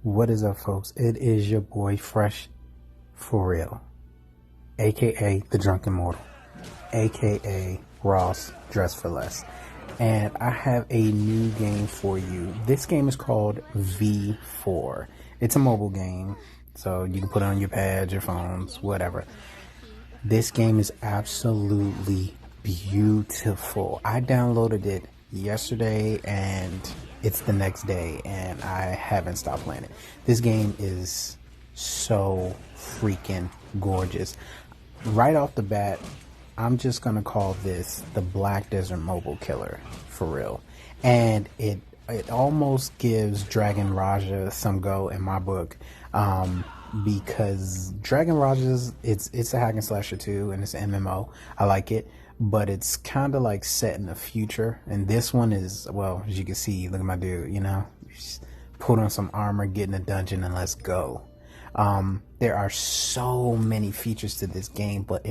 What is up, folks? It is your boy Fresh for Real, aka the Drunken Mortal, aka Ross Dress for Less, and I have a new game for you. This game is called V4. It's a mobile game, so you can put it on your pads, your phones, whatever. This game is absolutely beautiful. I downloaded it yesterday and it's the next day and I haven't stopped playing it. This game is so freaking gorgeous. Right off the bat, I'm just gonna call this the Black Desert Mobile Killer for real. And it almost gives Dragon Raja some go in my book. Because Dragon Raja's it's a hack and slasher too, and it's an MMO. I like it, but it's kind of like set in the future. And this one is, well, as you can see, look at my dude. You know, just put on some armor, get in a dungeon, and let's go. There are so many features to this game, but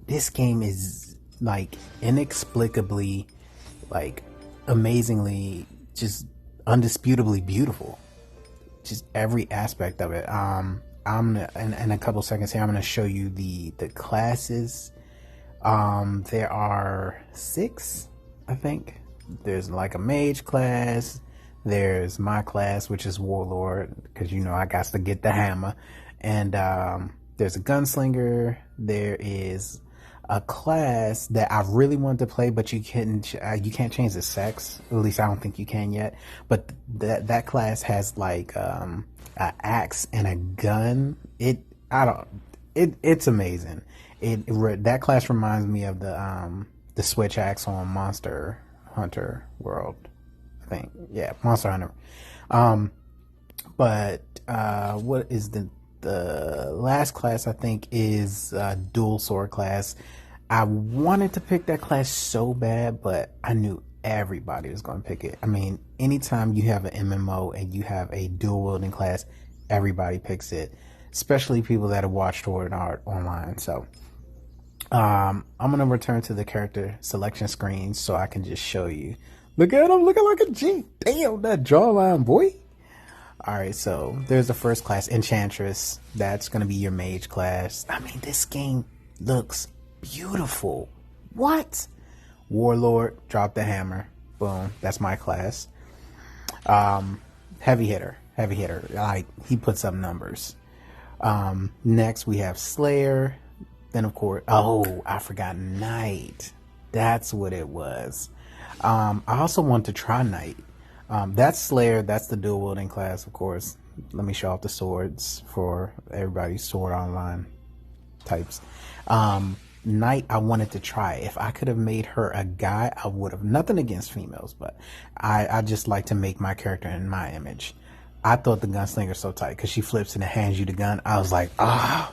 this game is like inexplicably, like amazingly, just undisputably beautiful. Just every aspect of it. I'm gonna in a couple seconds here, I'm gonna show you the classes. There are 6, I think. There's like a mage class, there's my class, which is warlord, because you know I got to get the hammer, and there's a gunslinger. There is a class that I really wanted to play, but you can't change the sex. At least I don't think you can yet. But that class has like an axe and a gun. It's amazing. That class reminds me of the switch axe on Monster Hunter World, I think. Yeah, Monster Hunter. But what is the last class I think is dual sword class. I wanted to pick that class so bad, but I knew everybody was going to pick it. I mean, anytime you have an MMO and you have a dual wielding class, everybody picks it, especially people that have watched Sword Art online. So I'm going to return to the character selection screen so I can just show you. Look at him looking like a G. Damn, that jawline, boy. Alright, so there's the first class, Enchantress. That's going to be your mage class. I mean, this game looks beautiful. What? Warlord, drop the hammer. Boom, that's my class. Heavy hitter. Like, he puts up numbers. Next, we have Slayer. Then, of course, oh, I forgot Knight. That's what it was. I also want to try Knight. That's Slayer, that's the dual wielding class, of course. Let me show off the swords for everybody's Sword Online types. Knight, I wanted to try. If I could have made her a guy, I would have. Nothing against females, but I just like to make my character in my image. I thought the Gunslinger so tight because she flips and hands you the gun. I was like, I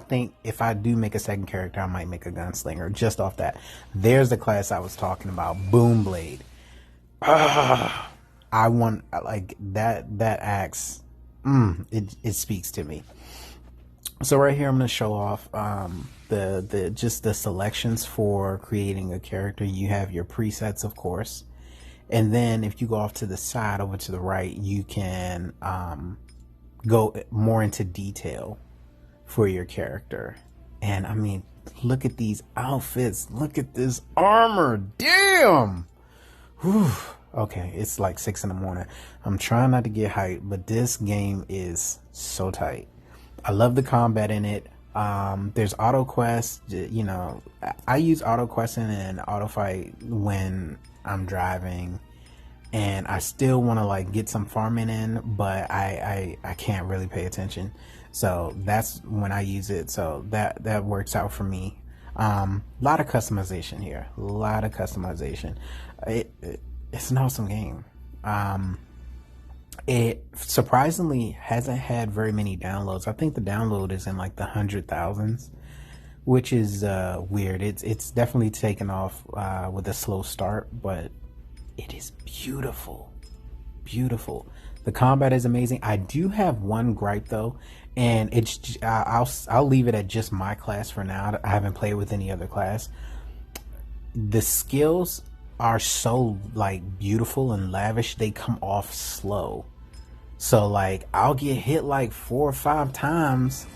think if I do make a second character, I might make a Gunslinger just off that. There's the class I was talking about, Boomblade. I want, like, that axe. It speaks to me. So right here, I'm going to show off just the selections for creating a character. You have your presets, of course, and then if you go off to the side over to the right, you can go more into detail for your character. And I mean, look at these outfits, look at this armor, damn. Whew. Okay, it's like 6 in the morning. I'm trying not to get hyped, but this game is so tight. I love the combat in it. There's auto quest. You know, I use auto questing and auto fight when I'm driving, and I still want to like get some farming in, but I can't really pay attention. So that's when I use it. So that works out for me. Lot of customization here. A lot of customization. It's an awesome game. It surprisingly hasn't had very many downloads. I think the download is in like the 100,000s, which is weird. It's definitely taken off with a slow start, but it is beautiful. The combat is amazing. I do have one gripe though, and it's I'll leave it at just my class for now. I haven't played with any other class. The skills are so like beautiful and lavish, they come off slow. So like I'll get hit like 4 or 5 times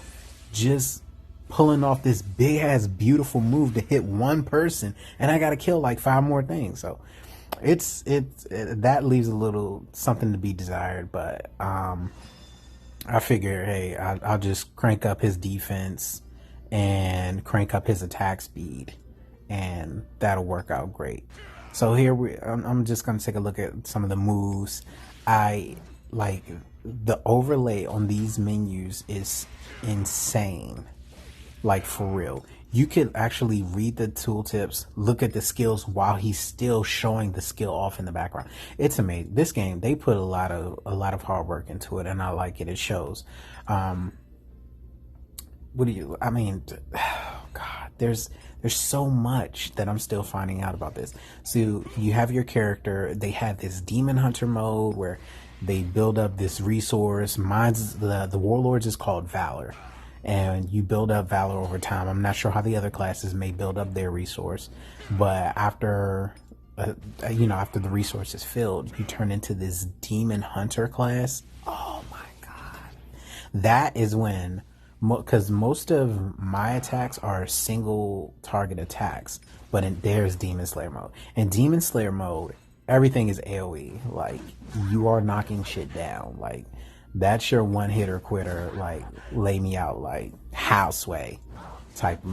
just pulling off this big ass beautiful move to hit one person, and I gotta kill like 5 more things. So it's that leaves a little something to be desired. But I figure, hey, I'll just crank up his defense and crank up his attack speed, and that'll work out great. So here I'm just gonna take a look at some of the moves. I like the overlay on these menus is insane, like for real. You can actually read the tooltips, look at the skills while he's still showing the skill off in the background. It's amazing. This game, they put a lot of hard work into it, and I like it. It shows. Oh God, there's so much that I'm still finding out about this. So you have your character. They have this demon hunter mode where they build up this resource. Mine's the warlords is called Valor, and you build up Valor over time. I'm not sure how the other classes may build up their resource, but after after the resource is filled, you turn into this demon hunter class. Oh my God, that is when, because most of my attacks are single target attacks, but there's Demon Slayer mode. In Demon Slayer mode, everything is AoE. Like, you are knocking shit down. Like, that's your one hitter quitter. Like, lay me out, like houseway type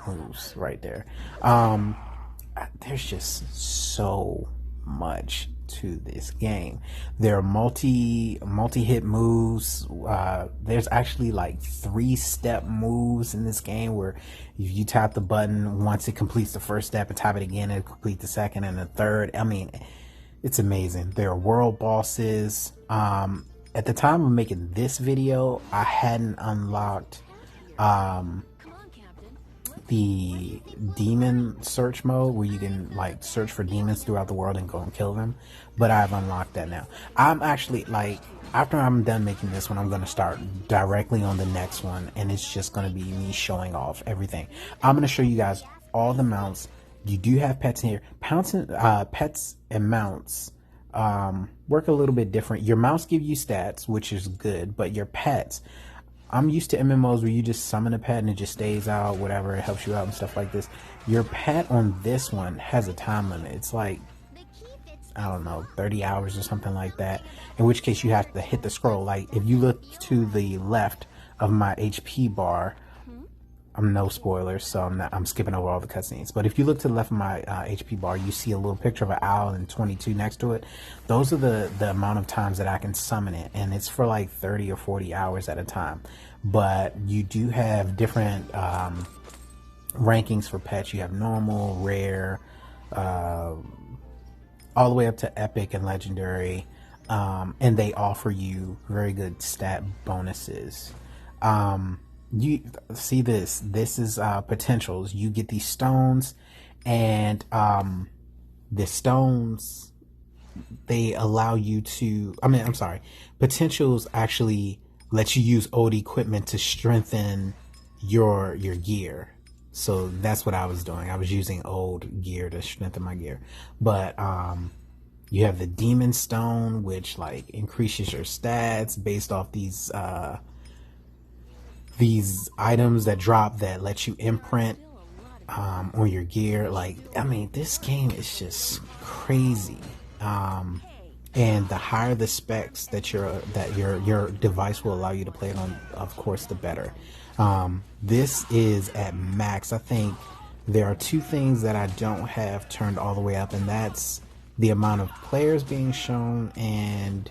moves right there. There's just so much to this game. There are multi hit moves. There's actually like 3-step moves in this game where if you tap the button once, it completes the first step, and tap it again, it completes the second and the third. I mean, it's amazing. There are world bosses. At the time of making this video, I hadn't unlocked the demon search mode where you can like search for demons throughout the world and go and kill them, but I've unlocked that now. I'm actually like, after I'm done making this one, I'm going to start directly on the next one, and it's just going to be me showing off everything. I'm going to show you guys all the mounts. You do have pets in here. Pets and mounts work a little bit different. Your mounts give you stats, which is good, but your pets, I'm used to MMOs where you just summon a pet and it just stays out, whatever, it helps you out and stuff like this. Your pet on this one has a time limit. It's like, I don't know, 30 hours or something like that, in which case you have to hit the scroll. Like, if you look to the left of my HP bar, I'm no spoilers, so I'm skipping over all the cutscenes. But if you look to the left of my HP bar, you see a little picture of an owl and 22 next to it. Those are the amount of times that I can summon it, and it's for like 30 or 40 hours at a time. But you do have different rankings for pets. You have normal, rare, all the way up to epic and legendary, and they offer you very good stat bonuses. You see this is potentials. You get these stones, and the stones, they allow you to, potentials actually let you use old equipment to strengthen your gear. So that's what I was doing. I was using old gear to strengthen my gear. But you have the demon stone, which like increases your stats based off these items that drop that let you imprint on your gear. Like, I mean, this game is just crazy. And the higher the specs that your device will allow you to play it on, of course, the better. This is at max. I think there are 2 things that I don't have turned all the way up, and that's the amount of players being shown and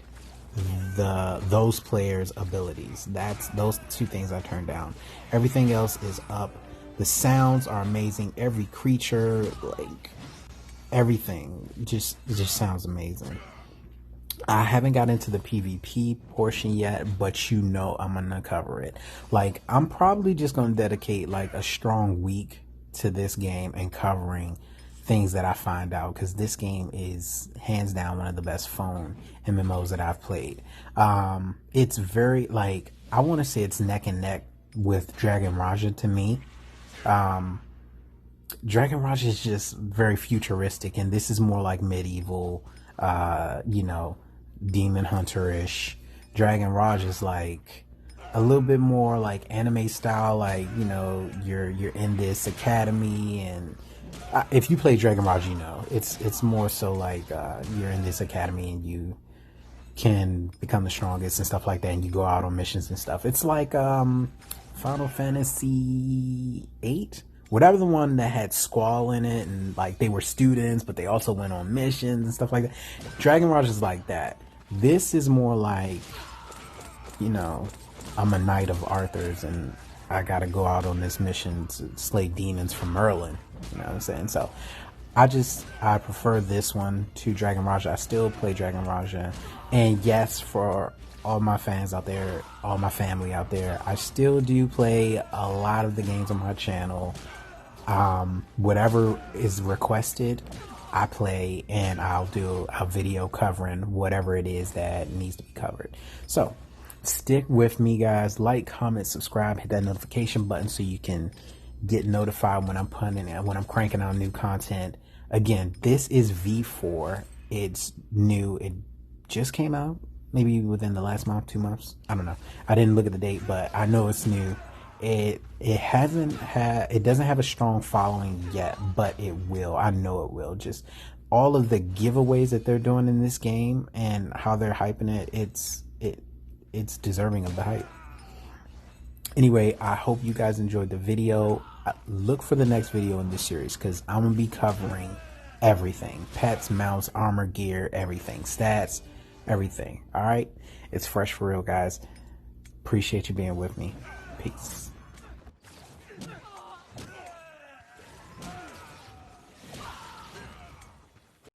those players' abilities. That's those 2 things I turned down. Everything else is up. The sounds are amazing. Every creature, like everything, just sounds amazing. I haven't got into the PvP portion yet, but you know I'm gonna cover it. Like, I'm probably just gonna dedicate like a strong week to this game and covering things that I find out, because this game is hands down one of the best phone MMOs that I've played. It's very, like, I want to say it's neck and neck with Dragon Raja to me. Dragon Raj is just very futuristic, and this is more like medieval, you know, demon hunter-ish. Dragon Raj is like a little bit more like anime style, like, you know, you're in this academy, and if you play Dragon Raj, you know, it's more so like you're in this academy and you can become the strongest and stuff like that, and you go out on missions and stuff. It's like Final Fantasy 8, whatever, the one that had Squall in it, and like they were students but they also went on missions and stuff like that. Dragon Raj is like that. This is more like, you know, I'm a knight of Arthur's and I gotta go out on this mission to slay demons for Merlin. You know what I'm saying? So I prefer this one to Dragon Raja. I still play Dragon Raja. And yes, for all my fans out there, all my family out there, I still do play a lot of the games on my channel. Whatever is requested, I play, and I'll do a video covering whatever it is that needs to be covered. So stick with me, guys. Like, comment, subscribe, hit that notification button so you can get notified when I'm punting and when I'm cranking out new content. Again, this is V4. It's new. It just came out maybe within the last month, 2 months. I don't know. I didn't look at the date, but I know it's new. It doesn't have a strong following yet, but it will. I know it will. Just all of the giveaways that they're doing in this game and how they're hyping it, it's deserving of the hype. Anyway, I hope you guys enjoyed the video. Look for the next video in this series, because I'm gonna be covering everything: pets, mounts, armor, gear, everything, stats, everything. All right, it's fresh for real, guys. Appreciate you being with me. Peace.